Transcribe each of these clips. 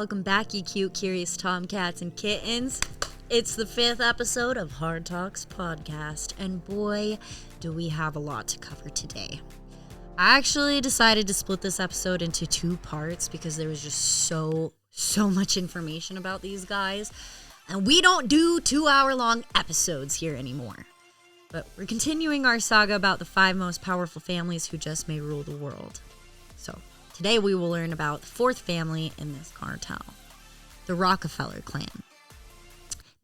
Welcome back, you cute, curious tomcats and kittens. It's the 5th episode of Hard Talks Podcast, and boy, do we have a lot to cover today. I actually decided to split this episode into 2 parts because there was just so much information about these guys, and we don't do 2-hour-long episodes here anymore. But we're continuing our saga about the 5 most powerful families who just may rule the world. So today we will learn about the 4th family in this cartel, the Rockefeller clan.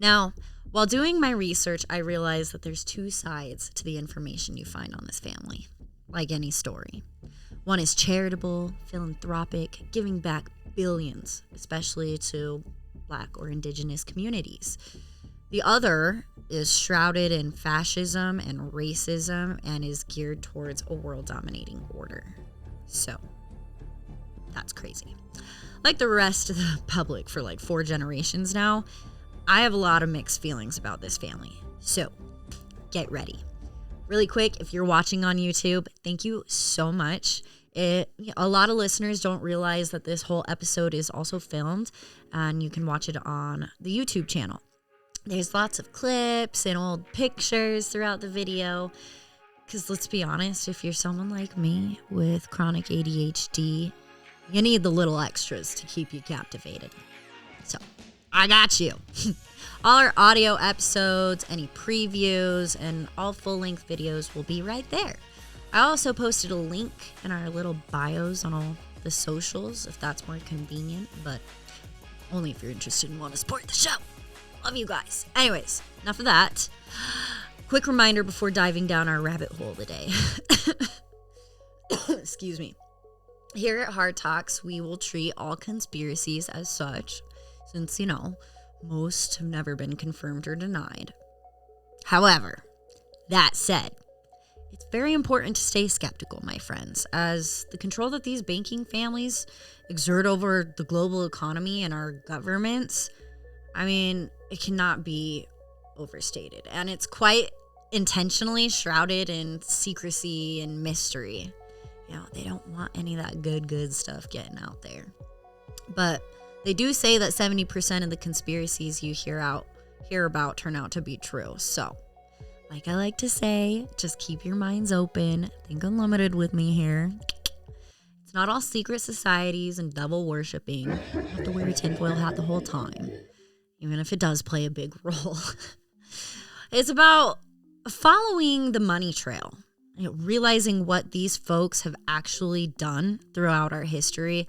Now, while doing my research, I realized that there's 2 sides to the information you find on this family, like any story. One is charitable, philanthropic, giving back billions, especially to Black or Indigenous communities. The other is shrouded in fascism and racism and is geared towards a world-dominating order. So, that's crazy. Like the rest of the public for like 4 generations now, I have a lot of mixed feelings about this family. So, get ready. Really quick, if you're watching on YouTube, thank you so much. A lot of listeners don't realize that this whole episode is also filmed, and you can watch it on the YouTube channel. There's lots of clips and old pictures throughout the video. Because let's be honest, if you're someone like me with chronic ADHD, you need the little extras to keep you captivated. So, I got you. All our audio episodes, any previews, and all full-length videos will be right there. I also posted a link in our little bios on all the socials, if that's more convenient, but only if you're interested and want to support the show. Love you guys. Anyways, enough of that. Quick reminder before diving down our rabbit hole today. Excuse me. Here at Hard Talks, we will treat all conspiracies as such, since, most have never been confirmed or denied. However, that said, it's very important to stay skeptical, my friends, as the control that these banking families exert over the global economy and our governments, it cannot be overstated. And it's quite intentionally shrouded in secrecy and mystery. They don't want any of that good stuff getting out there. But they do say that 70% of the conspiracies you hear about turn out to be true. So, like I like to say, just keep your minds open. Think unlimited with me here. It's not all secret societies and devil worshipping. You don't have to wear a tinfoil hat the whole time, even if it does play a big role. It's about following the money trail. Realizing what these folks have actually done throughout our history,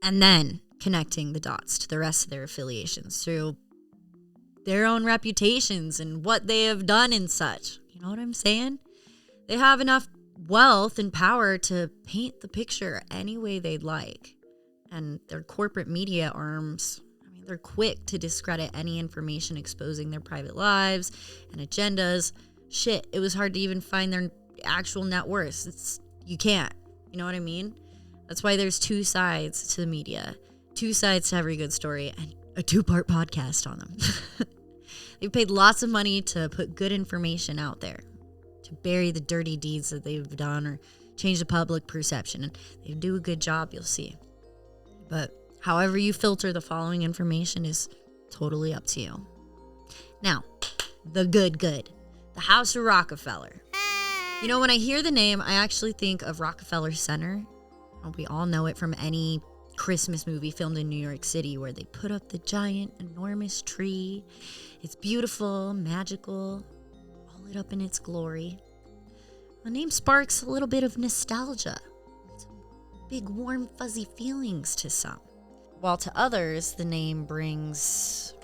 and then connecting the dots to the rest of their affiliations through their own reputations and what they have done and such. You know what I'm saying? They have enough wealth and power to paint the picture any way they'd like. And their corporate media arms, they're quick to discredit any information exposing their private lives and agendas. Shit, it was hard to even find their actual net worth. You can't. You know what I mean? That's why there's 2 sides to the media. 2 sides to every good story, and a 2-part podcast on them. They've paid lots of money to put good information out there, to bury the dirty deeds that they've done or change the public perception. And they do a good job, you'll see. But however you filter the following information is totally up to you. Now, the good. The House of Rockefeller. When I hear the name, I actually think of Rockefeller Center. We all know it from any Christmas movie filmed in New York City where they put up the giant, enormous tree. It's beautiful, magical, all lit up in its glory. The name sparks a little bit of nostalgia. Some big, warm, fuzzy feelings to some. While to others, the name brings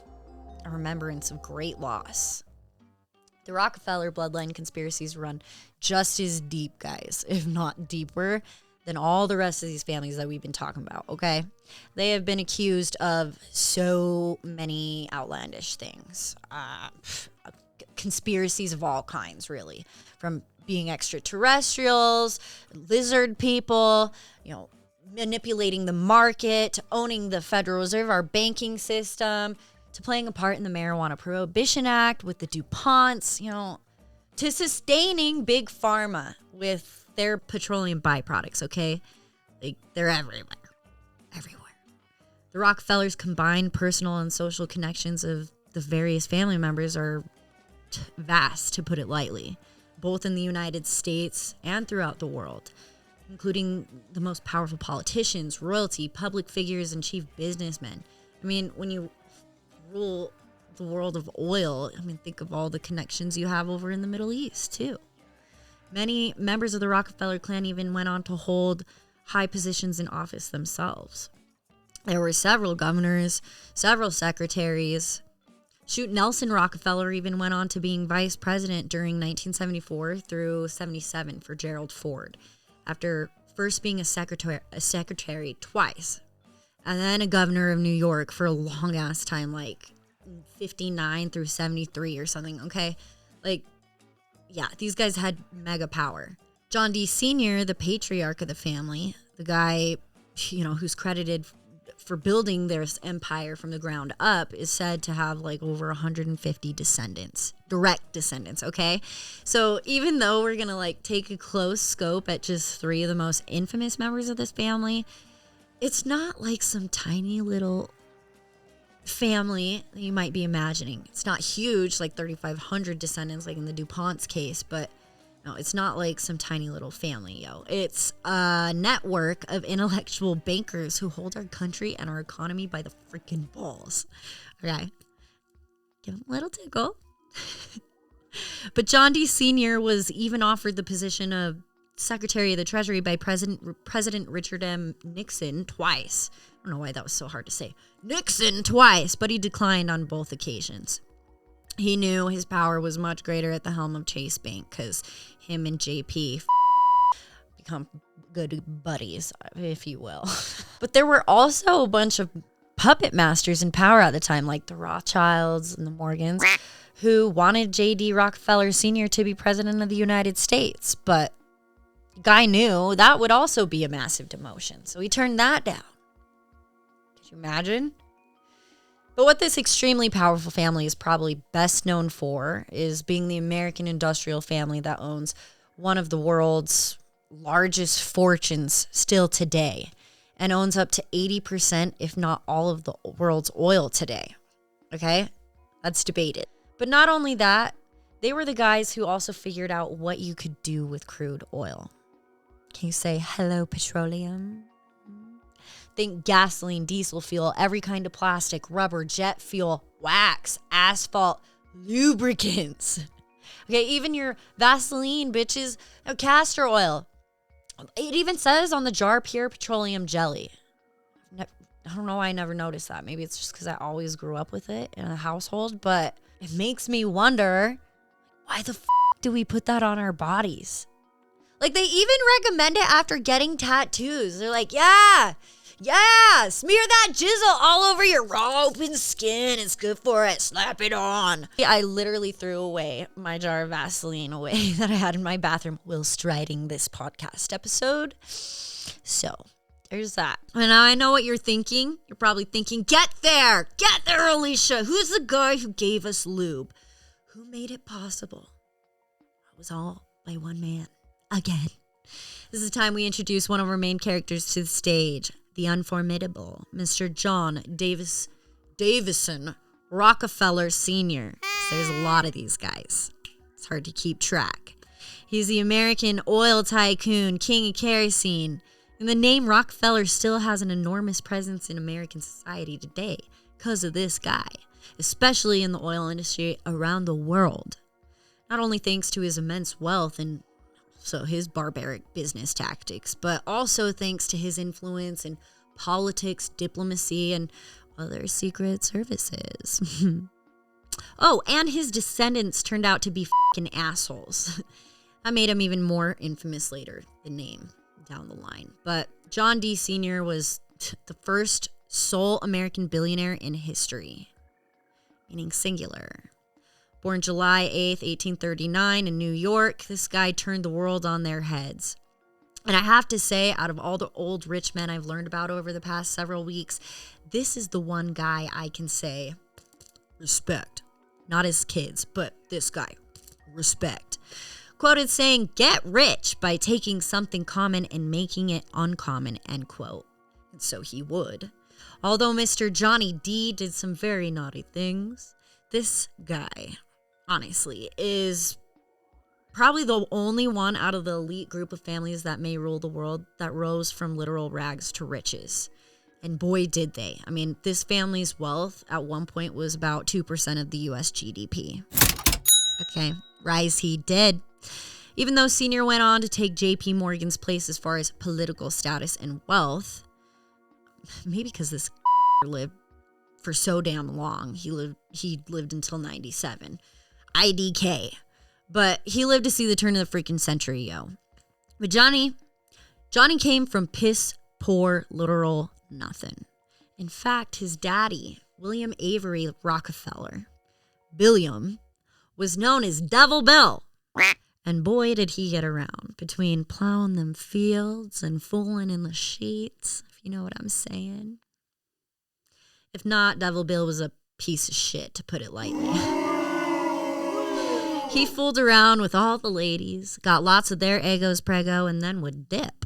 a remembrance of great loss. The Rockefeller bloodline conspiracies run just as deep, guys, if not deeper, than all the rest of these families that we've been talking about, okay? They have been accused of so many outlandish things. Conspiracies of all kinds, really. From being extraterrestrials, lizard people, manipulating the market, to owning the Federal Reserve, our banking system, to playing a part in the Marijuana Prohibition Act with the DuPonts, to sustaining big pharma with their petroleum byproducts, okay? They're everywhere. The Rockefellers' combined personal and social connections of the various family members are vast, to put it lightly, both in the United States and throughout the world, including the most powerful politicians, royalty, public figures, and chief businessmen. I mean, when you rule the world of oil, think of all the connections you have over in the Middle East, too. Many members of the Rockefeller clan even went on to hold high positions in office themselves. There were several governors, several secretaries. Nelson Rockefeller even went on to being vice president during 1974 through 77 for Gerald Ford, after first being a secretary twice, and then a governor of New York for a long-ass time, like 59 through 73 or something, okay? Yeah, these guys had mega power. John D. Sr., the patriarch of the family, the guy, who's credited for building their empire from the ground up, is said to have over 150 descendants, direct descendants, okay? So even though we're going to take a close scope at just 3 of the most infamous members of this family, it's not some tiny little family that you might be imagining. It's not huge, 3,500 descendants in the DuPont's case, but no, it's not some tiny little family, yo. It's a network of intellectual bankers who hold our country and our economy by the freaking balls. Okay. Give him a little tickle. But John D. Sr. was even offered the position of Secretary of the Treasury by President Richard M. Nixon twice. I don't know why that was so hard to say. Nixon twice, but he declined on both occasions. He knew his power was much greater at the helm of Chase Bank because him and JP become good buddies, if you will. But there were also a bunch of puppet masters in power at the time, like the Rothschilds and the Morgans, who wanted J.D. Rockefeller Sr. to be president of the United States. But guy knew that would also be a massive demotion, so he turned that down. Could you imagine? But what this extremely powerful family is probably best known for is being the American industrial family that owns one of the world's largest fortunes still today and owns up to 80%, if not all of the world's oil today. Okay? That's debated. But not only that, they were the guys who also figured out what you could do with crude oil. Can you say hello, petroleum? Think gasoline, diesel fuel, every kind of plastic, rubber, jet fuel, wax, asphalt, lubricants. Okay, even your Vaseline, bitches, castor oil. It even says on the jar, pure petroleum jelly. I don't know why I never noticed that. Maybe it's just because I always grew up with it in a household, but it makes me wonder, why the do we put that on our bodies? They even recommend it after getting tattoos. They're like, yeah, smear that jizzle all over your raw open skin. It's good for it. Slap it on. I literally threw away my jar of Vaseline that I had in my bathroom whilst writing this podcast episode. So there's that. And now I know what you're thinking. You're probably thinking, get there, Alicia. Who's the guy who gave us lube? Who made it possible? It was all by one man. Again. This is the time we introduce one of our main characters to the stage. The unformidable Mr. John Davison Rockefeller Sr. There's a lot of these guys. It's hard to keep track. He's the American oil tycoon, king of kerosene. And the name Rockefeller still has an enormous presence in American society today because of this guy, especially in the oil industry around the world. Not only thanks to his immense wealth and so his barbaric business tactics, but also thanks to his influence in politics, diplomacy, and other secret services. Oh, and his descendants turned out to be fucking assholes. I made him even more infamous later, the name down the line. But John D. Sr. was the first sole American billionaire in history, meaning singular. Born July 8th, 1839 in New York, this guy turned the world on their heads. And I have to say, out of all the old rich men I've learned about over the past several weeks, this is the one guy I can say, respect. Not his kids, but this guy, respect. Quoted saying, get rich by taking something common and making it uncommon, end quote. And so he would. Although Mr. Johnny D did some very naughty things, this guy, honestly, is probably the only one out of the elite group of families that may rule the world that rose from literal rags to riches. And boy, did they. I mean, this family's wealth at one point was about 2% of the US GDP. Okay, rise he did. Even though Sr. went on to take JP Morgan's place as far as political status and wealth, maybe because this lived for so damn long. He lived until 97. IDK. But he lived to see the turn of the freaking century, yo. But Johnny came from piss poor literal nothing. In fact, his daddy, William Avery Rockefeller, Billiam, was known as Devil Bill. And boy, did he get around between plowing them fields and fooling in the sheets, if you know what I'm saying. If not, Devil Bill was a piece of shit, to put it lightly. He fooled around with all the ladies, got lots of their egos prego, and then would dip.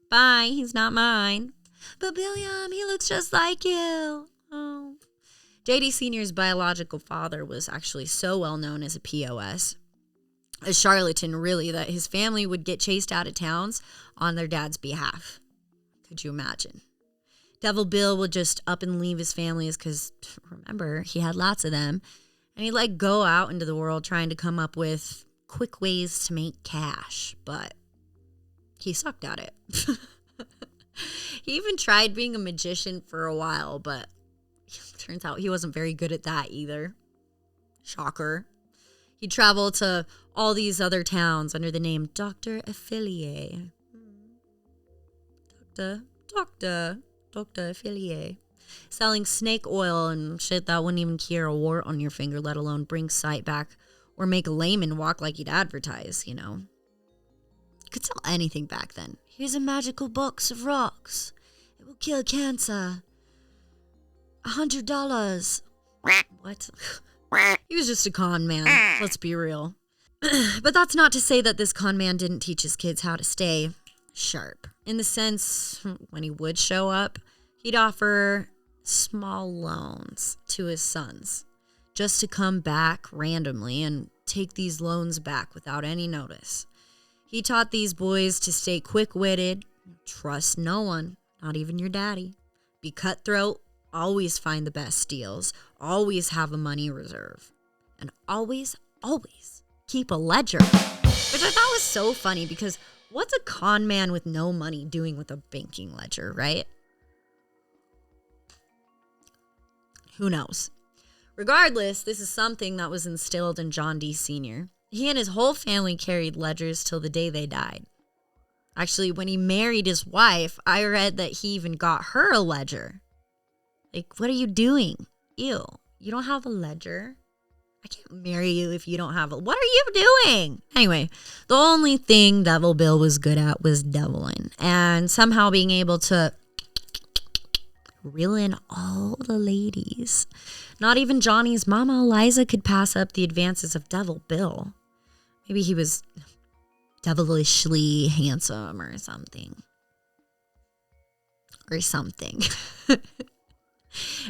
Bye, he's not mine. But Billiam, he looks just like you. Oh. JD Sr.'s biological father was actually so well known as a POS, a charlatan really, that his family would get chased out of towns on their dad's behalf. Could you imagine? Devil Bill would just up and leave his families because, remember, he had lots of them. And he'd like go out into the world trying to come up with quick ways to make cash. But he sucked at it. He even tried being a magician for a while, but turns out he wasn't very good at that either. Shocker. He traveled to all these other towns under the name Dr. Affiliate. Dr. Affiliate. Selling snake oil and shit that wouldn't even cure a wart on your finger, let alone bring sight back or make a layman walk like he'd advertise, you know. You could sell anything back then. Here's a magical box of rocks. It will kill cancer. $100. What? He was just a con man. Let's be real. But that's not to say that this con man didn't teach his kids how to stay sharp. In the sense, when he would show up, he'd offer small loans to his sons just to come back randomly and take these loans back without any notice. He taught these boys to stay quick-witted, trust no one, not even your daddy, be cutthroat, always find the best deals, always have a money reserve, and always keep a ledger. Which I thought was so funny because what's a con man with no money doing with a banking ledger, right? Who knows? Regardless, this is something that was instilled in John D. Sr. He and his whole family carried ledgers till the day they died. Actually, when he married his wife, I read that he even got her a ledger. Like, what are you doing? Ew, you don't have a ledger? I can't marry you if you don't have a... What are you doing? Anyway, the only thing Devil Bill was good at was deviling. And somehow being able to reel in all the ladies. Not even Johnny's mama Eliza could pass up the advances of Devil Bill. Maybe he was devilishly handsome or something.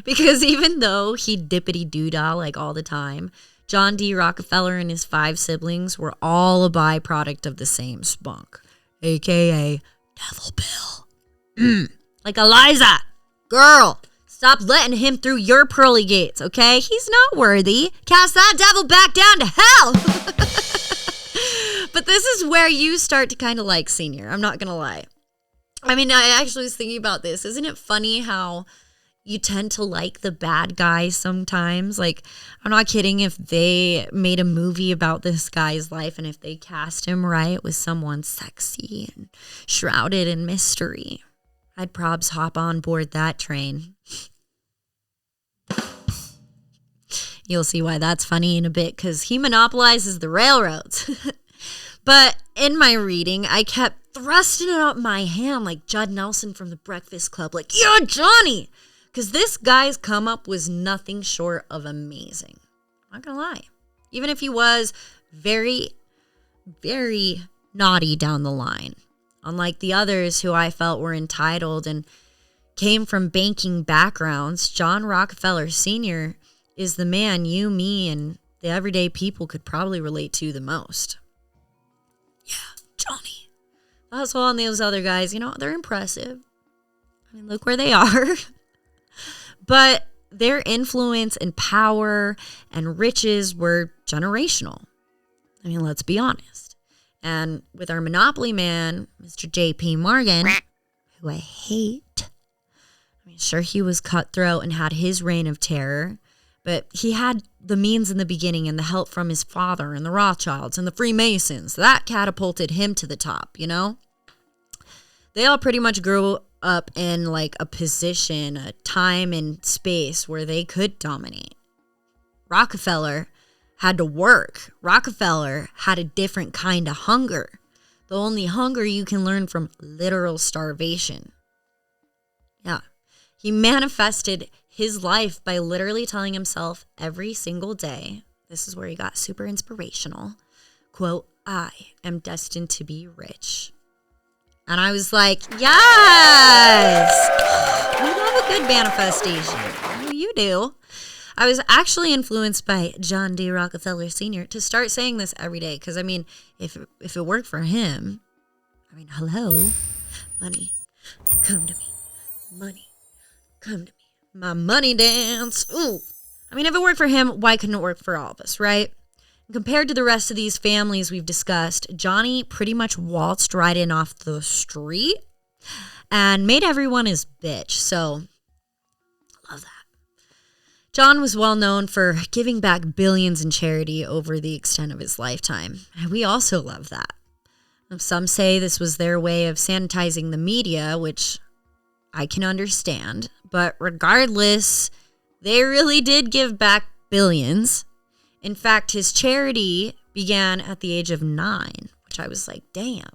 Because even though he dippity-doo-dah like all the time, John D. Rockefeller and his 5 siblings were all a byproduct of the same spunk, a.k.a. Devil Bill. Like Eliza, girl, stop letting him through your pearly gates, okay? He's not worthy. Cast that devil back down to hell. But this is where you start to kind of like Senior. I'm not going to lie. I mean, I actually was thinking about this. Isn't it funny how you tend to like the bad guy sometimes? Like, I'm not kidding. If they made a movie about this guy's life and if they cast him right with someone sexy and shrouded in mystery, I'd probs hop on board that train. You'll see why that's funny in a bit, because he monopolizes the railroads. But in my reading, I kept thrusting it up my hand like Judd Nelson from The Breakfast Club. Like, yeah, Johnny! Because this guy's come up was nothing short of amazing. I'm not going to lie. Even if he was very, very naughty down the line. Unlike the others who I felt were entitled and came from banking backgrounds, John Rockefeller Sr. is the man you, me, and the everyday people could probably relate to the most. Yeah, Johnny. That's all, and those other guys, they're impressive. I mean, look where they are. But their influence and power and riches were generational. I mean, let's be honest. And with our monopoly man, Mr. J.P. Morgan, who I hate. I mean, sure, he was cutthroat and had his reign of terror, but he had the means in the beginning and the help from his father and the Rothschilds and the Freemasons. That catapulted him to the top, They all pretty much grew up in like a position, a time and space where they could dominate. Rockefeller had to work. Rockefeller had a different kind of hunger. The only hunger you can learn from literal starvation. Yeah. He manifested his life by literally telling himself every single day, this is where he got super inspirational, quote, I am destined to be rich. And I was like, yes! I love a good manifestation. I know you do. I was actually influenced by John D. Rockefeller Sr. to start saying this every day. Because, I mean, if it worked for him, I mean, hello, money, come to me. Money, come to me. My money dance. Ooh. I mean, if it worked for him, why couldn't it work for all of us, right? Compared to the rest of these families we've discussed, Johnny pretty much waltzed right in off the street and made everyone his bitch. So, love that. John was well known for giving back billions in charity over the extent of his lifetime. And we also love that. Some say this was their way of sanitizing the media, which I can understand. But regardless, they really did give back billions. In fact, his charity began at the age of 9, which I was like, damn.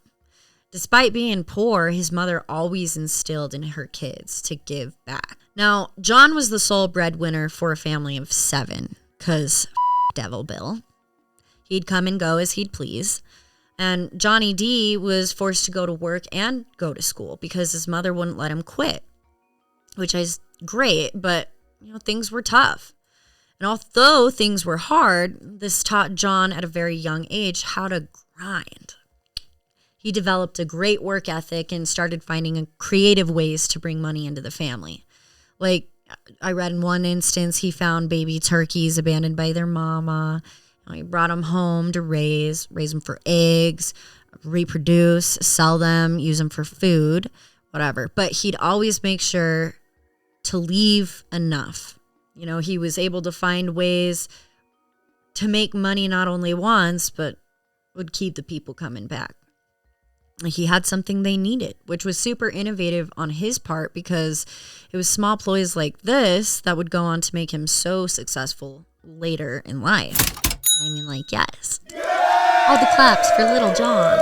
Despite being poor, his mother always instilled in her kids to give back. Now, John was the sole breadwinner for a family of 7, because Devil Bill. He'd come and go as he'd please. And Johnny D was forced to go to work and go to school because his mother wouldn't let him quit, which is great, but things were tough. And although things were hard, this taught John at a very young age how to grind. He developed a great work ethic and started finding creative ways to bring money into the family. Like, I read in one instance, he found baby turkeys abandoned by their mama. He brought them home to raise them for eggs, reproduce, sell them, use them for food, whatever. But he'd always make sure to leave enough. He was able to find ways to make money not only once, but would keep the people coming back. He had something they needed, which was super innovative on his part because it was small ploys like this that would go on to make him so successful later in life. I mean, like, yes. All the claps for little John.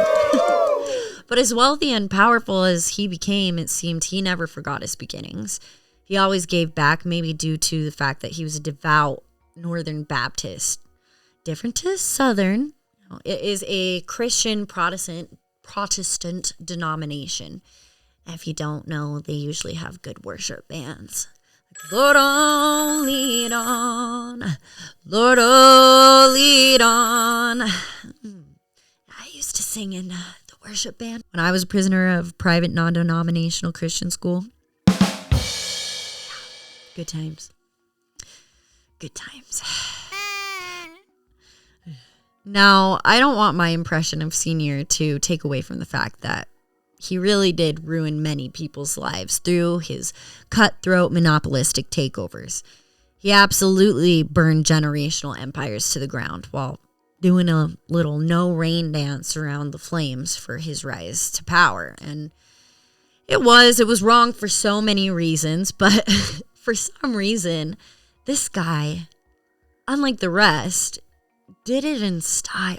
But as wealthy and powerful as he became, it seemed he never forgot his beginnings. He always gave back, maybe due to the fact that he was a devout Northern Baptist. Different to Southern. It is a Christian Protestant denomination. If you don't know, they usually have good worship bands. Lord, oh, lead on. Lord, oh, lead on. I used to sing in the worship band when I was a prisoner of private non-denominational Christian school. Good times. Good times. Now, I don't want my impression of Senior to take away from the fact that he really did ruin many people's lives through his cutthroat monopolistic takeovers. He absolutely burned generational empires to the ground while doing a little no rain dance around the flames for his rise to power. And it was wrong for so many reasons, but for some reason, this guy, unlike the rest, did it in style.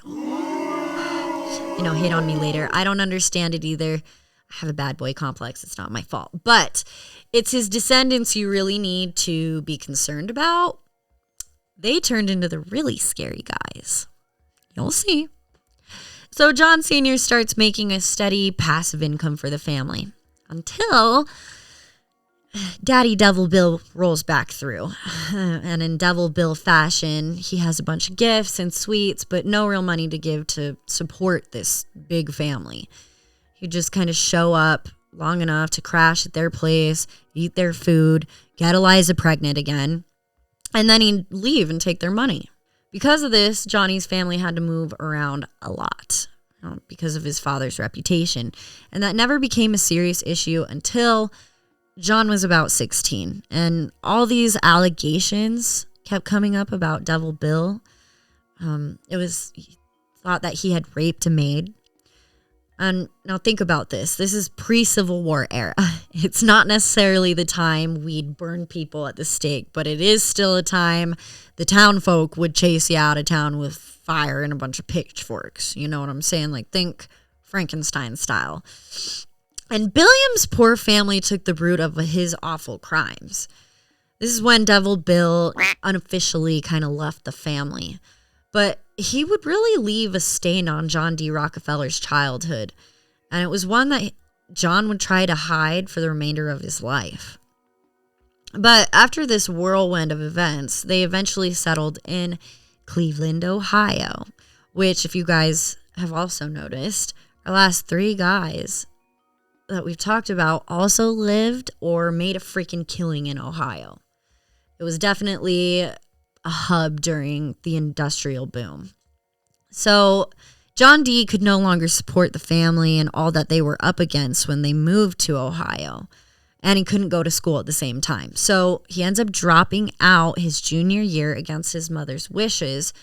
Hate on me later. I don't understand it either. I have a bad boy complex. It's not my fault. But it's his descendants you really need to be concerned about. They turned into the really scary guys. You'll see. So John Sr. starts making a steady passive income for the family until Daddy Devil Bill rolls back through. And in Devil Bill fashion, he has a bunch of gifts and sweets, but no real money to give to support this big family. He'd just kind of show up long enough to crash at their place, eat their food, get Eliza pregnant again, and then he'd leave and take their money. Because of this, Johnny's family had to move around a lot because of his father's reputation. And that never became a serious issue until John was about 16. And all these allegations kept coming up about Devil Bill. It was thought that he had raped a maid. And now think about this. This is pre-Civil War era. It's not necessarily the time we'd burn people at the stake, but it is still a time the town folk would chase you out of town with fire and a bunch of pitchforks. You know what I'm saying? Like, think Frankenstein style. And Billiam's poor family took the brunt of his awful crimes. This is when Devil Bill unofficially kind of left the family. But he would really leave a stain on John D. Rockefeller's childhood. And it was one that John would try to hide for the remainder of his life. But after this whirlwind of events, they eventually settled in Cleveland, Ohio, which, if you guys have also noticed, our last three guys that we've talked about also lived or made a freaking killing in Ohio. It was definitely a hub during the industrial boom. So John D. could no longer support the family and all that they were up against when they moved to Ohio, and he couldn't go to school at the same time. So he ends up dropping out his junior year against his mother's wishes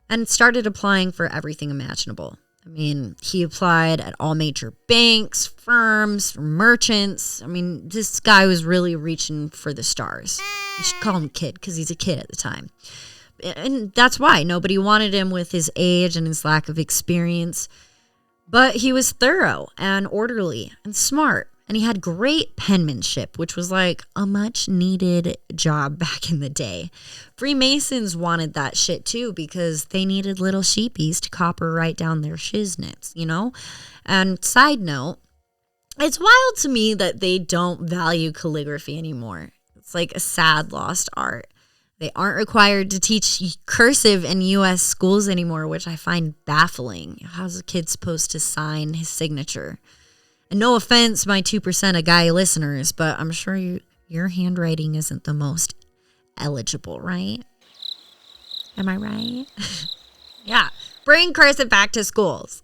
and started applying for everything imaginable. I mean, he applied at all major banks, firms, merchants. I mean, this guy was really reaching for the stars. You should call him a kid because he's a kid at the time. And that's why nobody wanted him with his age and his lack of experience. But he was thorough and orderly and smart. And he had great penmanship, which was like a much needed job back in the day. Freemasons wanted that shit too because they needed little sheepies to copper write down their shiznits, you know? And side note, it's wild to me that they don't value calligraphy anymore. It's like a sad lost art. They aren't required to teach cursive in U.S. schools anymore, which I find baffling. How's a kid supposed to sign his signature? And no offense, my 2% of guy listeners, but I'm sure your handwriting isn't the most eligible, right? Am I right? Yeah. Bring cursive back to schools.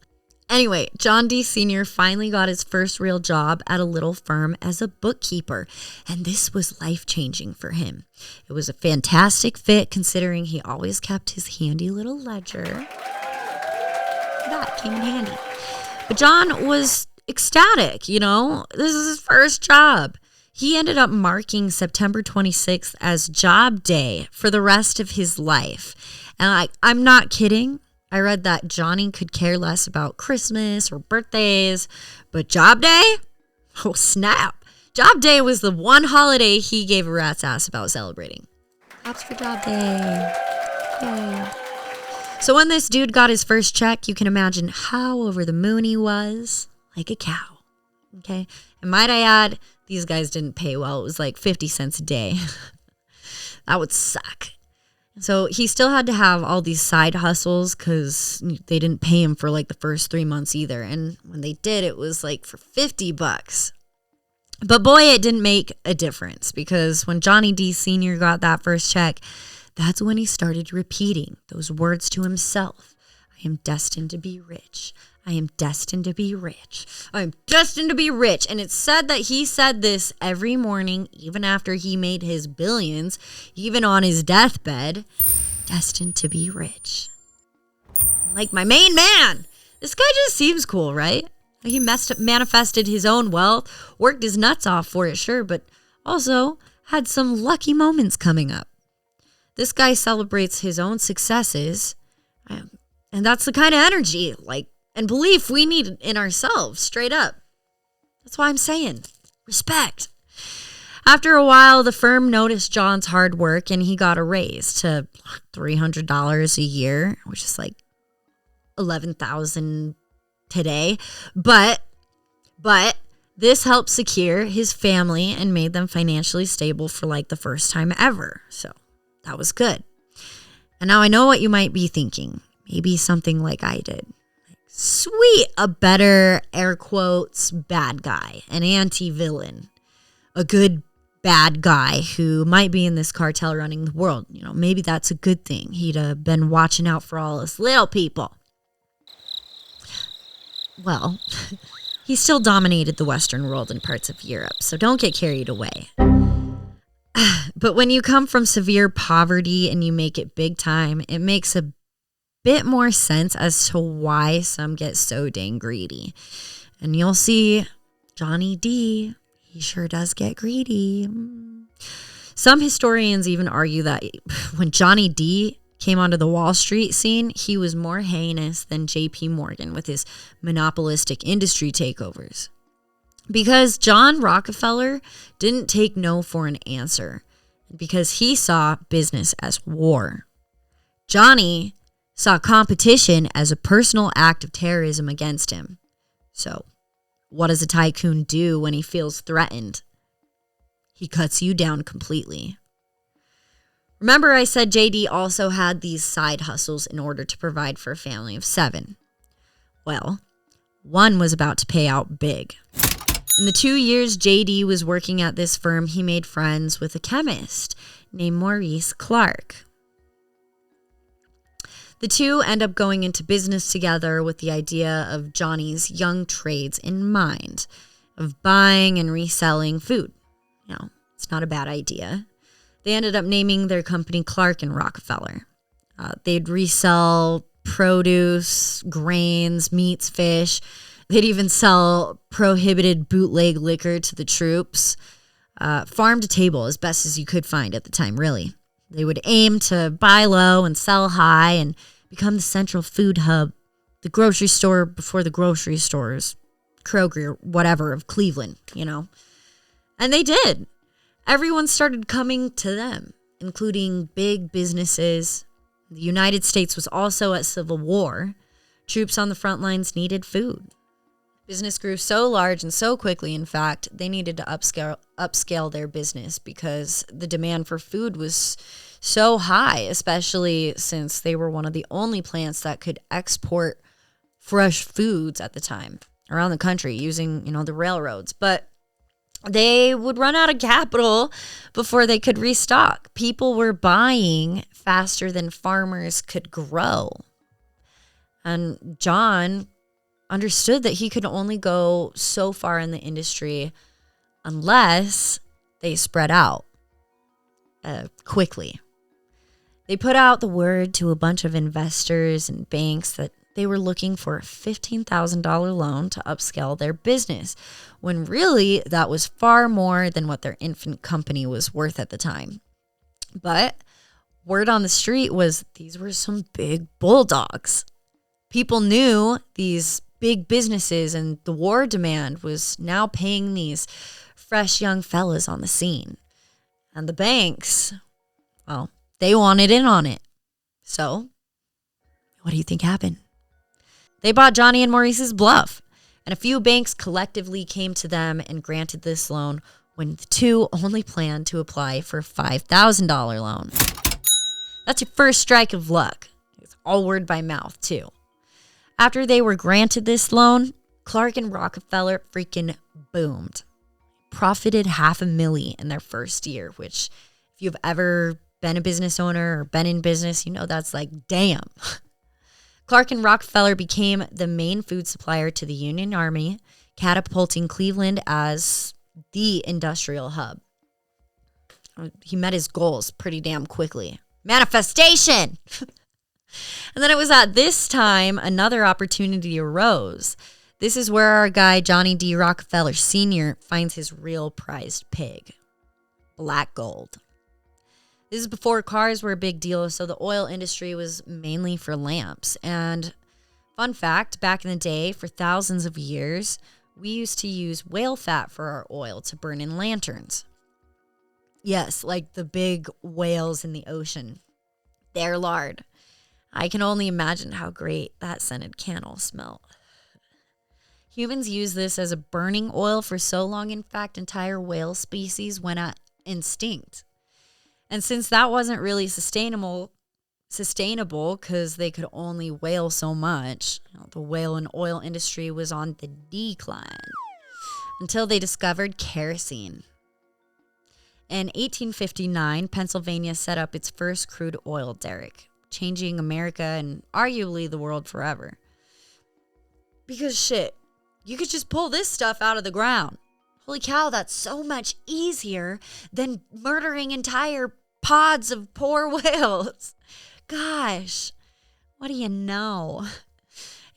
Anyway, John D. Sr. finally got his first real job at a little firm as a bookkeeper, and this was life-changing for him. It was a fantastic fit considering he always kept his handy little ledger. That came in handy. But John was ecstatic, you know? This is his first job. He ended up marking September 26th as job day for the rest of his life. And I'm not kidding. I read that Johnny could care less about Christmas or birthdays, but job day? Oh, snap. Job day was the one holiday he gave a rat's ass about celebrating. Claps for job day. Yay. So when this dude got his first check, you can imagine how over the moon he was. Like a cow. Okay? And might I add, these guys didn't pay well. It was like 50 cents a day. That would suck. So he still had to have all these side hustles because they didn't pay him for like the first 3 months either. And when they did, it was like for $50. But boy, it didn't make a difference because when Johnny D. Sr. got that first check, that's when he started repeating those words to himself. I am destined to be rich. I am destined to be rich. I am destined to be rich. And it's said that he said this every morning, even after he made his billions, even on his deathbed, destined to be rich. Like my main man. This guy just seems cool, right? He manifested his own wealth, worked his nuts off for it, sure, but also had some lucky moments coming up. This guy celebrates his own successes, and that's the kind of energy, and belief we need in ourselves, straight up. That's why I'm saying, respect. After a while, the firm noticed John's hard work, and he got a raise to $300 a year, which is like $11,000 today. But This helped secure his family and made them financially stable for like the first time ever. So that was good. And now I know what you might be thinking. Maybe something like I did. Sweet, a better, air quotes, bad guy, an anti-villain, a good bad guy who might be in this cartel running the world. You know, maybe that's a good thing. He'd have been watching out for all us little people. Well, he still dominated the Western world and parts of Europe, so don't get carried away. But when you come from severe poverty and you make it big time, it makes a bit more sense as to why some get so dang greedy. And you'll see Johnny D, he sure does get greedy. Some historians even argue that when Johnny D came onto the Wall Street scene, he was more heinous than JP Morgan with his monopolistic industry takeovers. Because John Rockefeller didn't take no for an answer, because he saw business as war. Johnny saw competition as a personal act of terrorism against him. So, what does a tycoon do when he feels threatened? He cuts you down completely. Remember I said JD also had these side hustles in order to provide for a family of 7. Well, one was about to pay out big. In the 2 years JD was working at this firm, he made friends with a chemist named Maurice Clark. The two end up going into business together with the idea of Johnny's young trades in mind, of buying and reselling food. You know, it's not a bad idea. They ended up naming their company Clark and Rockefeller. They'd resell produce, grains, meats, fish. They'd even sell prohibited bootleg liquor to the troops. Farm to table as best as you could find at the time, really. They would aim to buy low and sell high and become the central food hub, the grocery store before the grocery stores, Kroger, whatever, of Cleveland, you know. And they did. Everyone started coming to them, including big businesses. The United States was also at civil war. Troops on the front lines needed food. Business grew so large and so quickly, in fact, they needed to upscale their business because the demand for food was so high, especially since they were one of the only plants that could export fresh foods at the time around the country using, the railroads. But they would run out of capital before they could restock. People were buying faster than farmers could grow. And John understood that he could only go so far in the industry unless they spread out quickly. They put out the word to a bunch of investors and banks that they were looking for a $15,000 loan to upscale their business, when really that was far more than what their infant company was worth at the time. But word on the street was these were some big bulldogs. People knew these big businesses and the war demand was now paying these fresh young fellas on the scene. And the banks, well, they wanted in on it. So, what do you think happened? They bought Johnny and Maurice's bluff, and a few banks collectively came to them and granted this loan when the two only planned to apply for a $5,000 loan. That's your first strike of luck. It's all word by mouth, too. After they were granted this loan, Clark and Rockefeller freaking boomed. Profited $500,000 in their first year, which if you've ever been a business owner or been in business, you know that's like, damn. Clark and Rockefeller became the main food supplier to the Union Army, catapulting Cleveland as the industrial hub. He met his goals pretty damn quickly. Manifestation! And then it was at this time another opportunity arose. This is where our guy Johnny D. Rockefeller Sr. finds his real prized pig, black gold. This is before cars were a big deal, so the oil industry was mainly for lamps. And fun fact, back in the day, for thousands of years, we used to use whale fat for our oil to burn in lanterns. Yes, like the big whales in the ocean. Their lard. I can only imagine how great that scented candle smelled. Humans use this as a burning oil for so long, in fact, entire whale species went at extinct. And since that wasn't really sustainable because they could only whale so much, the whale and oil industry was on the decline until they discovered kerosene. In 1859, Pennsylvania set up its first crude oil derrick, changing America and arguably the world forever. Because shit, you could just pull this stuff out of the ground. Holy cow, that's so much easier than murdering entire pods of poor whales. Gosh, what do you know?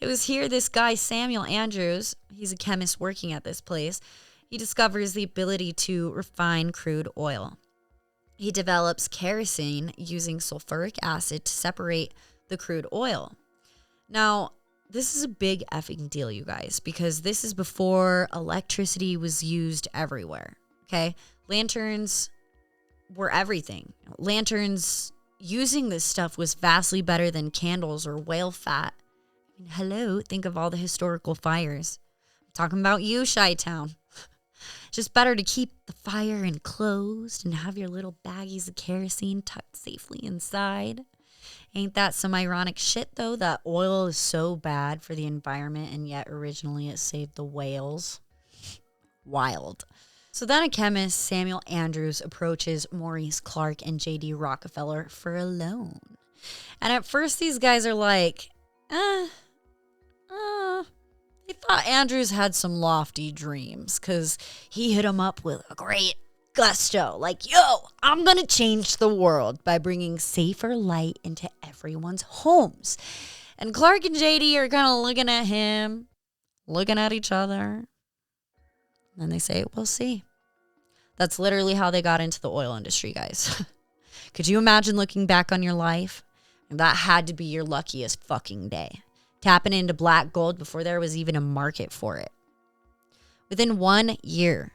It was here this guy, Samuel Andrews, he's a chemist working at this place, he discovers the ability to refine crude oil. He develops kerosene using sulfuric acid to separate the crude oil. Now, this is a big effing deal, you guys, because this is before electricity was used everywhere, okay? Lanterns were everything. Lanterns using this stuff was vastly better than candles or whale fat. I mean, hello, think of all the historical fires. I'm talking about you, Chi-Town. Just better to keep the fire enclosed and have your little baggies of kerosene tucked safely inside. Ain't that some ironic shit, though, that oil is so bad for the environment and yet originally it saved the whales? Wild. So then a chemist, Samuel Andrews, approaches Maurice Clark and J.D. Rockefeller for a loan. And at first these guys are like, they thought Andrews had some lofty dreams because he hit them up with a great gusto. Like, yo, I'm going to change the world by bringing safer light into everyone's homes. And Clark and JD are kind of looking at him, looking at each other. And they say, we'll see. That's literally how they got into the oil industry, guys. Could you imagine looking back on your life? That had to be your luckiest fucking day. Tapping into black gold before there was even a market for it. Within 1 year,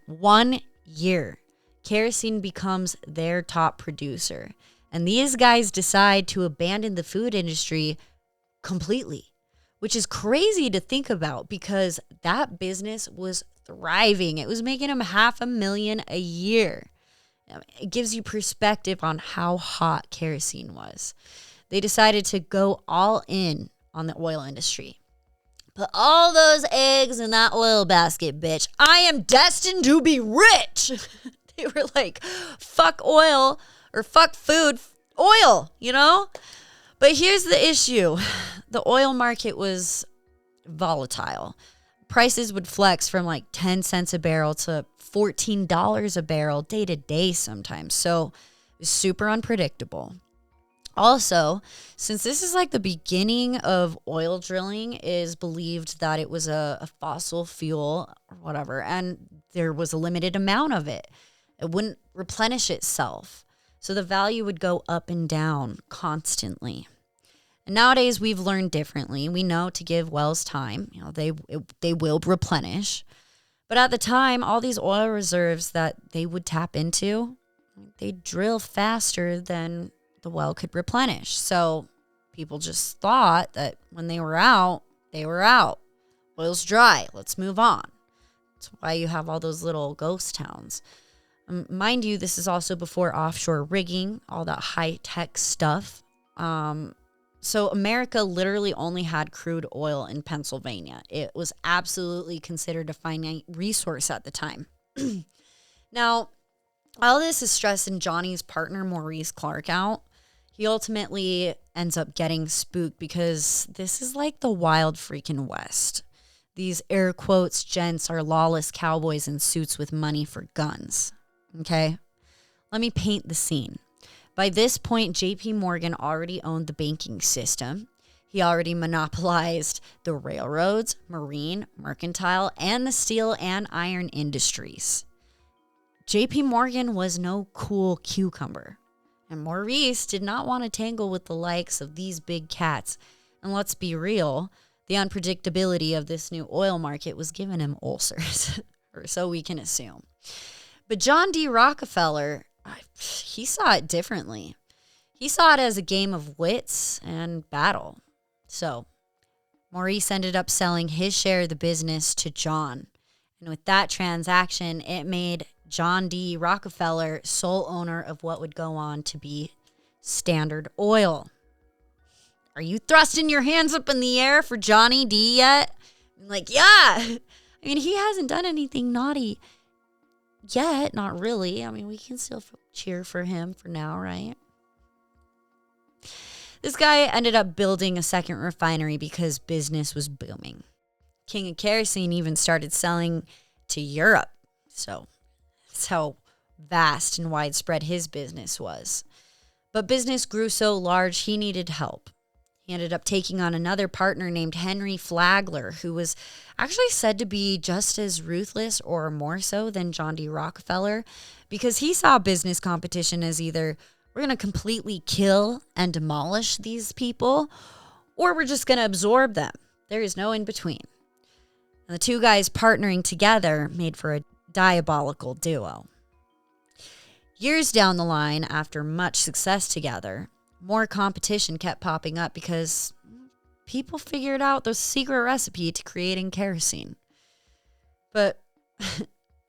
1 year, kerosene becomes their top producer. And these guys decide to abandon the food industry completely, which is crazy to think about because that business was thriving. It was making them $500,000 a year. It gives you perspective on how hot kerosene was. They decided to go all in on the oil industry. Put all those eggs in that oil basket, bitch. I am destined to be rich. They were like, fuck oil or fuck food, oil, you know? But here's the issue. The oil market was volatile. Prices would flex from like 10 cents a barrel to $14 a barrel day to day sometimes. So it was super unpredictable. Also, since this is like the beginning of oil drilling, it is believed that it was a fossil fuel or whatever, and there was a limited amount of it. It wouldn't replenish itself. So the value would go up and down constantly. And nowadays, we've learned differently. We know to give wells time. They will replenish. But at the time, all these oil reserves that they would tap into, they drill faster than the well could replenish. So people just thought that when they were out, they were out. Oil's dry. Let's move on. That's why you have all those little ghost towns. Mind you, this is also before offshore rigging, all that high-tech stuff. So America literally only had crude oil in Pennsylvania. It was absolutely considered a finite resource at the time. Now, all this is stressing Johnny's partner, Maurice Clark, out. He ultimately ends up getting spooked because this is like the wild freaking West. These air quotes gents are lawless cowboys in suits with money for guns. Okay? Let me paint the scene. By this point, J.P. Morgan already owned the banking system. He already monopolized the railroads, marine, mercantile, and the steel and iron industries. J.P. Morgan was no cool cucumber. And Maurice did not want to tangle with the likes of these big cats. And let's be real, the unpredictability of this new oil market was giving him ulcers, or so we can assume. But John D. Rockefeller, he saw it differently. He saw it as a game of wits and battle. So Maurice ended up selling his share of the business to John. And with that transaction, it made John D. Rockefeller sole owner of what would go on to be Standard Oil. Are you thrusting your hands up in the air for Johnny D yet? I'm like, yeah. I mean, he hasn't done anything naughty yet. Not really. I mean, we can still cheer for him for now, right? This guy ended up building a second refinery because business was booming. King of Kerosene even started selling to Europe. So that's how vast and widespread his business was. But business grew so large, he needed help. He ended up taking on another partner named Henry Flagler, who was actually said to be just as ruthless or more so than John D. Rockefeller, because he saw business competition as either we're going to completely kill and demolish these people, or we're just going to absorb them. There is no in between. And the two guys partnering together made for a diabolical duo. Years down the line, after much success together, more competition kept popping up because people figured out the secret recipe to creating kerosene. But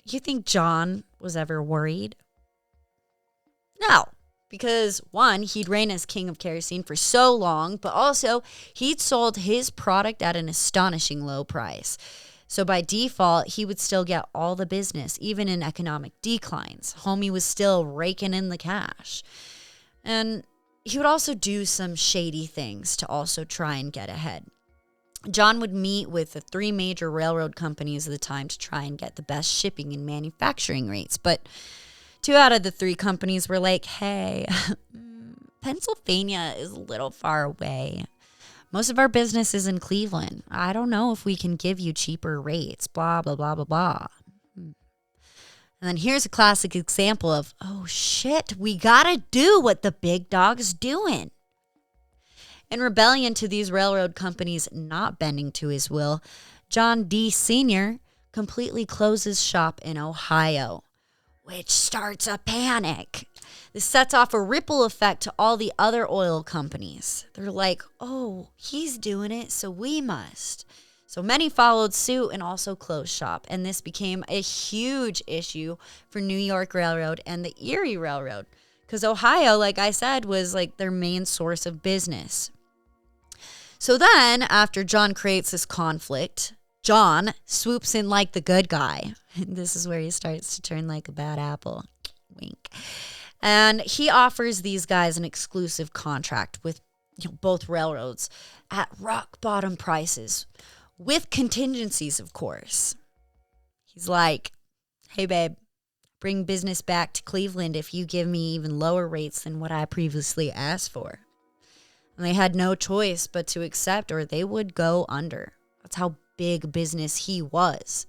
you think John was ever worried? No. Because, one, he'd reign as king of kerosene for so long, but also he'd sold his product at an astonishing low price. So by default, he would still get all the business, even in economic declines. Homie was still raking in the cash. And he would also do some shady things to also try and get ahead. John would meet with the three major railroad companies of the time to try and get the best shipping and manufacturing rates, but 2 out of the 3 companies were like, hey, Pennsylvania is a little far away. Most of our business is in Cleveland. I don't know if we can give you cheaper rates, blah, blah, blah, blah, blah. And then here's a classic example of, oh shit, we gotta do what the big dog's doing. In rebellion to these railroad companies not bending to his will, John D. Sr. completely closes shop in Ohio, which starts a panic. This sets off a ripple effect to all the other oil companies. They're like, oh, he's doing it, so we must. So many followed suit and also closed shop, and this became a huge issue for New York Railroad and the Erie Railroad, because Ohio, like I said, was like their main source of business. So then, after John creates this conflict, John swoops in like the good guy. This is where he starts to turn like a bad apple. Wink. And he offers these guys an exclusive contract with both railroads at rock bottom prices, with contingencies, of course. He's like, hey, babe, bring business back to Cleveland if you give me even lower rates than what I previously asked for. And they had no choice but to accept, or they would go under. That's how big business he was.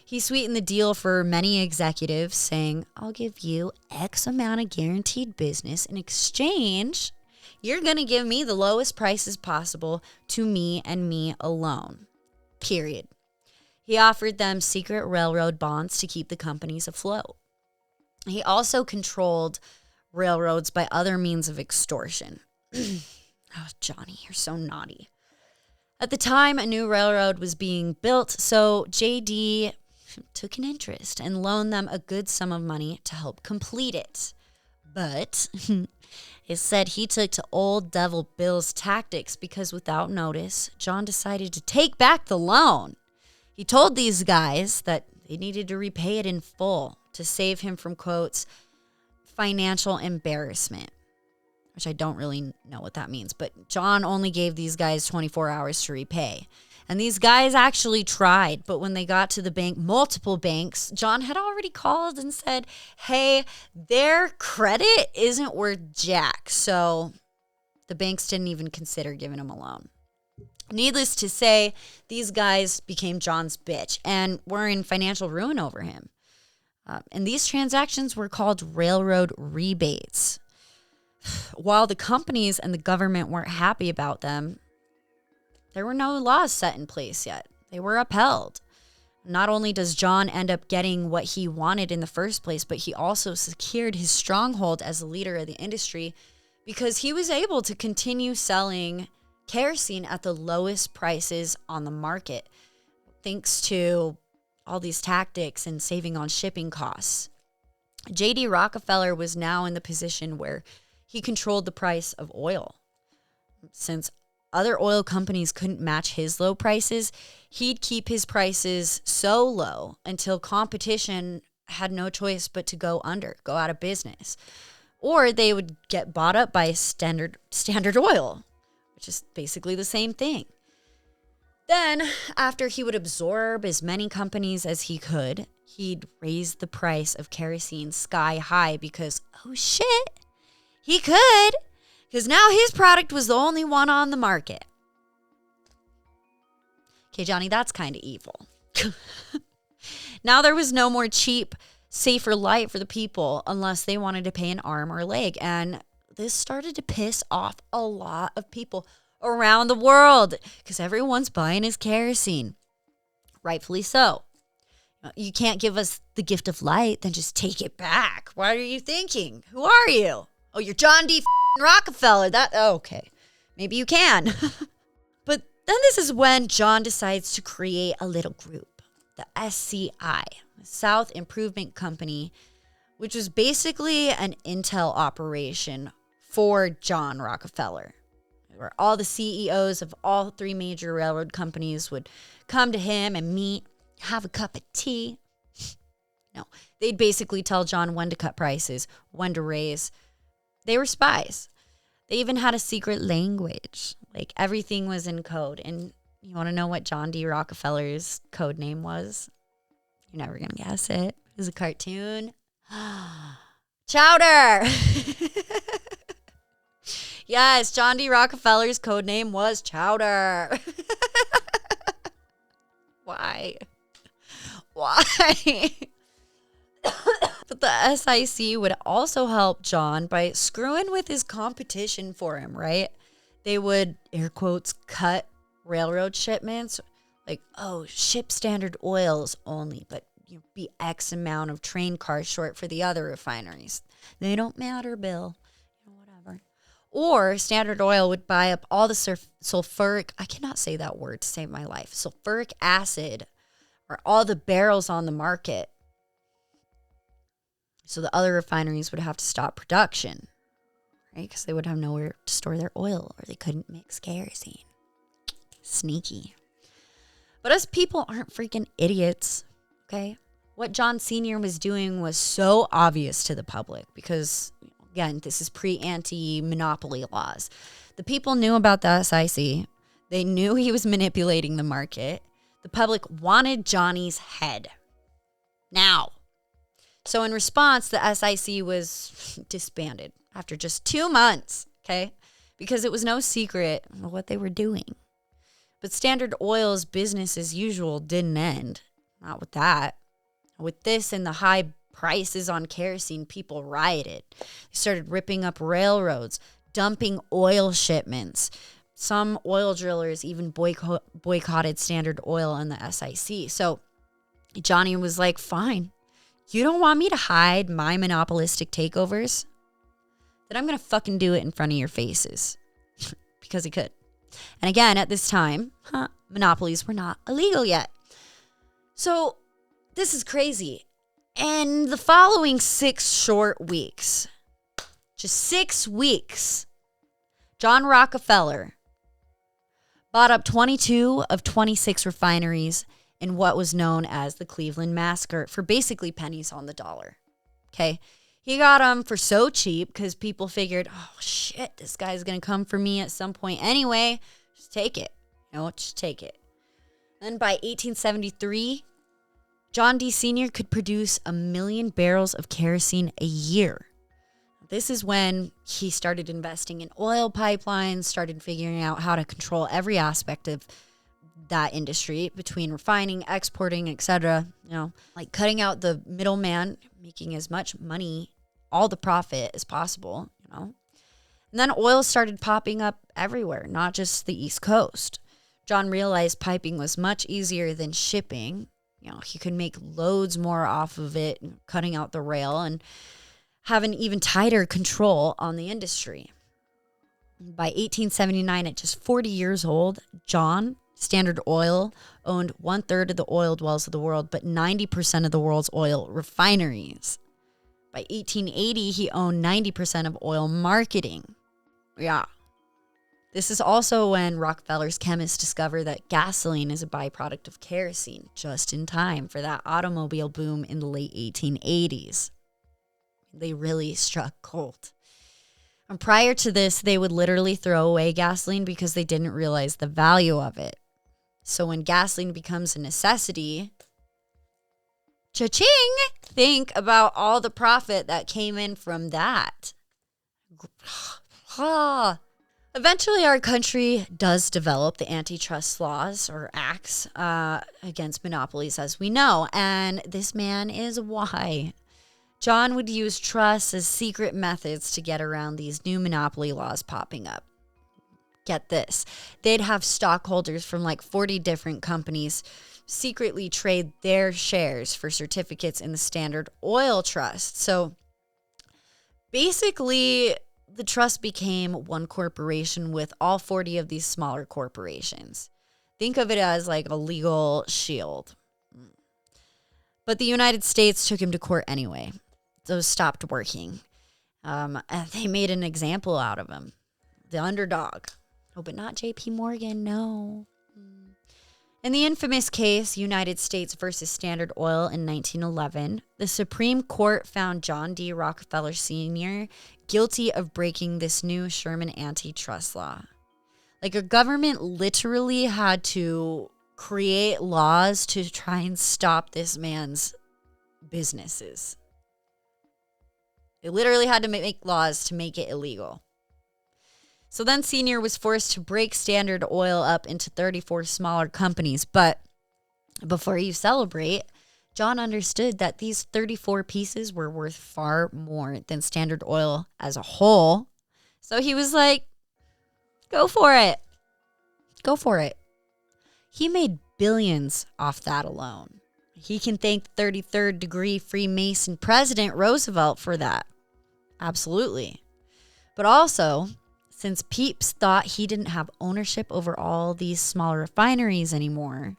He sweetened the deal for many executives, saying, I'll give you X amount of guaranteed business. In exchange, you're going to give me the lowest prices possible to me and me alone. Period. He offered them secret railroad bonds to keep the companies afloat. He also controlled railroads by other means of extortion. Oh, Johnny, you're so naughty. At the time, a new railroad was being built, so JD took an interest and loaned them a good sum of money to help complete it. But it said he took to old Devil Bill's tactics because without notice, John decided to take back the loan. He told these guys that they needed to repay it in full to save him from, quotes, financial embarrassment, which I don't really know what that means. But John only gave these guys 24 hours to repay. And these guys actually tried, but when they got to the bank, multiple banks, John had already called and said, hey, their credit isn't worth jack. So the banks didn't even consider giving him a loan. Needless to say, these guys became John's bitch and were in financial ruin over him. And these transactions were called railroad rebates. While the companies and the government weren't happy about them, there were no laws set in place yet. They were upheld. Not only does John end up getting what he wanted in the first place, but he also secured his stronghold as the leader of the industry because he was able to continue selling kerosene at the lowest prices on the market, thanks to all these tactics and saving on shipping costs. J.D. Rockefeller was now in the position where he controlled the price of oil. Since other oil companies couldn't match his low prices, he'd keep his prices so low until competition had no choice but to go out of business. Or they would get bought up by Standard Oil, which is basically the same thing. Then, after he would absorb as many companies as he could, he'd raise the price of kerosene sky high because, oh shit, he could, because now his product was the only one on the market. Okay, Johnny, that's kind of evil. Now there was no more cheap, safer light for the people unless they wanted to pay an arm or a leg. And this started to piss off a lot of people around the world because everyone's buying his kerosene. Rightfully so. You can't give us the gift of light, then just take it back. What are you thinking? Who are you? Oh, you're John D. Rockefeller. Okay. Maybe you can. But then this is when John decides to create a little group, the SCI, South Improvement Company, which was basically an intel operation for John Rockefeller, where all the CEOs of all three major railroad companies would come to him and meet, have a cup of tea. No, they'd basically tell John when to cut prices, when to raise. They were spies. They even had a secret language. Like, everything was in code. And you want to know what John D. Rockefeller's code name was? You're never going to guess it. It was a cartoon. Chowder! Yes, John D. Rockefeller's code name was Chowder. Why? But the SIC would also help John by screwing with his competition for him, right? They would, air quotes, cut railroad shipments. Like, ship Standard Oils only, but be X amount of train cars short for the other refineries. They don't matter, Bill. Whatever. Or Standard Oil would buy up all the sulfuric, I cannot say that word to save my life, sulfuric acid, or all the barrels on the market. So the other refineries would have to stop production, right? Because they would have nowhere to store their oil, or they couldn't mix kerosene. Sneaky. But us people aren't freaking idiots, okay? What John Sr. was doing was so obvious to the public because, again, this is pre-anti-monopoly laws. The people knew about the SIC. They knew he was manipulating the market. The public wanted Johnny's head. Now. So in response, the SIC was disbanded after just 2 months, okay? Because it was no secret what they were doing. But Standard Oil's business as usual didn't end. Not with that. With this and the high prices on kerosene, people rioted. They started ripping up railroads, dumping oil shipments. Some oil drillers even boycotted Standard Oil and the SIC. So Johnny was like, fine. You don't want me to hide my monopolistic takeovers? Then I'm going to fucking do it in front of your faces. Because he could. And again, at this time, monopolies were not illegal yet. So this is crazy. In the following 6 short weeks, just 6 weeks, John Rockefeller bought up 22 of 26 refineries in what was known as the Cleveland Massacre for basically pennies on the dollar. Okay? He got them for so cheap because people figured, oh shit, this guy's going to come for me at some point anyway. Just take it. Just take it. Then by 1873, John D. Sr. could produce 1 million barrels of kerosene a year. This is when he started investing in oil pipelines, started figuring out how to control every aspect of that industry between refining, exporting, etc. Like cutting out the middleman, making as much money, all the profit as possible, And then oil started popping up everywhere, not just the East Coast. John realized piping was much easier than shipping. He could make loads more off of it, cutting out the rail and have an even tighter control on the industry. By 1879, at just 40 years old, John Standard Oil owned 1/3 of the oil wells of the world, but 90% of the world's oil refineries. By 1880, he owned 90% of oil marketing. Yeah. This is also when Rockefeller's chemists discover that gasoline is a byproduct of kerosene, just in time for that automobile boom in the late 1880s. They really struck gold. And prior to this, they would literally throw away gasoline because they didn't realize the value of it. So when gasoline becomes a necessity, cha-ching, think about all the profit that came in from that. Eventually, our country does develop the antitrust laws or acts against monopolies, as we know. And this man is why. John would use trusts as secret methods to get around these new monopoly laws popping up. Get this. They'd have stockholders from like 40 different companies secretly trade their shares for certificates in the Standard Oil Trust. So basically, the trust became one corporation with all 40 of these smaller corporations. Think of it as like a legal shield. But the United States took him to court anyway. Those stopped working. And they made an example out of him. The underdog. Oh, but not J.P. Morgan, no. In the infamous case, United States versus Standard Oil in 1911, the Supreme Court found John D. Rockefeller Sr. guilty of breaking this new Sherman antitrust law. Like, a government literally had to create laws to try and stop this man's businesses. They literally had to make laws to make it illegal. So then Senior was forced to break Standard Oil up into 34 smaller companies. But before you celebrate, John understood that these 34 pieces were worth far more than Standard Oil as a whole. So he was like, go for it. Go for it. He made billions off that alone. He can thank 33rd degree Freemason President Roosevelt for that. Absolutely. But also, since Pepys thought he didn't have ownership over all these smaller refineries anymore,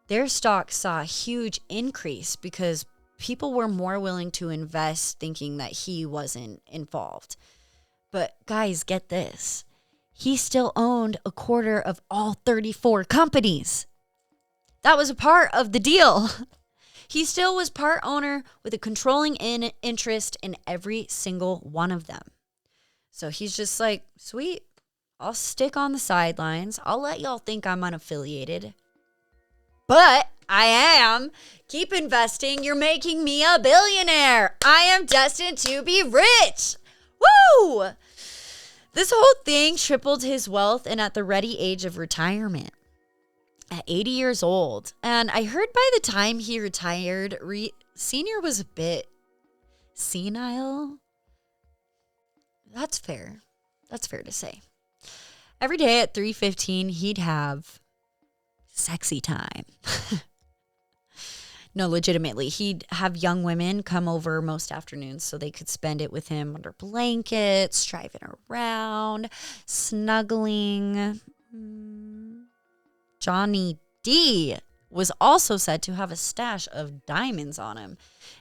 their stock saw a huge increase because people were more willing to invest thinking that he wasn't involved. But guys, get this. He still owned a quarter of all 34 companies. That was a part of the deal. He still was part owner with a controlling interest in every single one of them. So he's just like, sweet, I'll stick on the sidelines. I'll let y'all think I'm unaffiliated. But I am. Keep investing. You're making me a billionaire. I am destined to be rich. Woo! This whole thing tripled his wealth and at the ready age of retirement. At 80 years old. And I heard by the time he retired, Senior was a bit senile. That's fair. That's fair to say. Every day at 3:15, he'd have sexy time. No, legitimately. He'd have young women come over most afternoons so they could spend it with him under blankets, driving around, snuggling. Johnny D was also said to have a stash of diamonds on him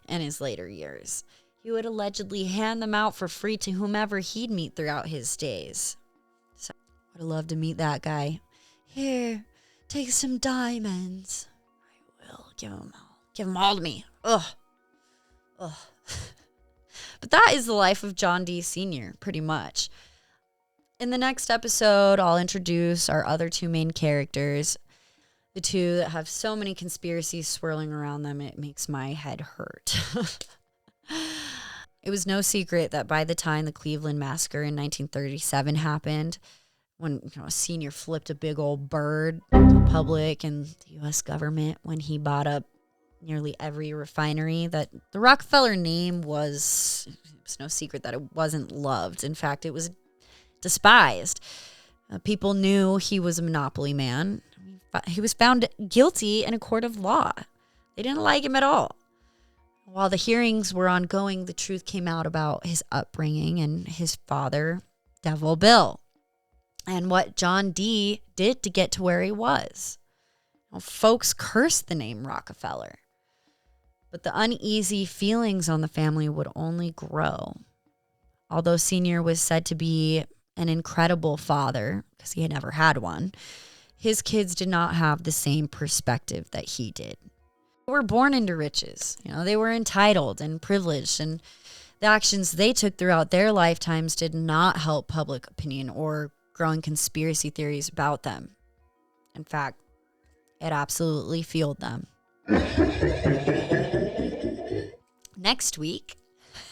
in his later years. He would allegedly hand them out for free to whomever he'd meet throughout his days. So I would love to meet that guy. Here, take some diamonds. I will. Give them all to me. Ugh. But that is the life of John D. Sr., pretty much. In the next episode, I'll introduce our other two main characters, the two that have so many conspiracies swirling around them, it makes my head hurt. It was no secret that by the time the Cleveland massacre in 1937 happened, when Senior flipped a big old bird to the public and the U.S. government, when he bought up nearly every refinery, that the Rockefeller name was, it was no secret that it wasn't loved. In fact, it was despised. People knew he was a monopoly man. He was found guilty in a court of law. They didn't like him at all. While the hearings were ongoing, the truth came out about his upbringing and his father, Devil Bill. and what John D. did to get to where he was. Folks cursed the name Rockefeller, but the uneasy feelings on the family would only grow. Although Sr. was said to be an incredible father, because he had never had one, his kids did not have the same perspective that he did. They were born into riches. They were entitled and privileged, and the actions they took throughout their lifetimes did not help public opinion or growing conspiracy theories about them. In fact, it absolutely fueled them. Next week,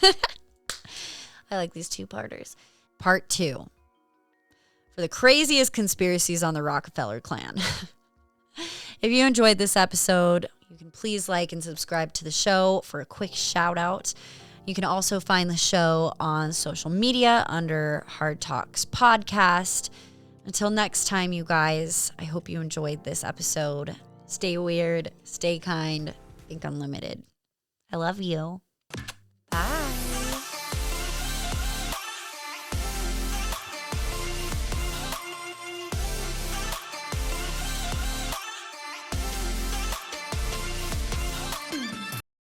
I like these two-parters. Part 2. For the craziest conspiracies on the Rockefeller clan. If you enjoyed this episode, you can please like and subscribe to the show for a quick shout out. You can also find the show on social media under Hard Talks Podcast. Until next time, you guys, I hope you enjoyed this episode. Stay weird, stay kind, think unlimited. I love you.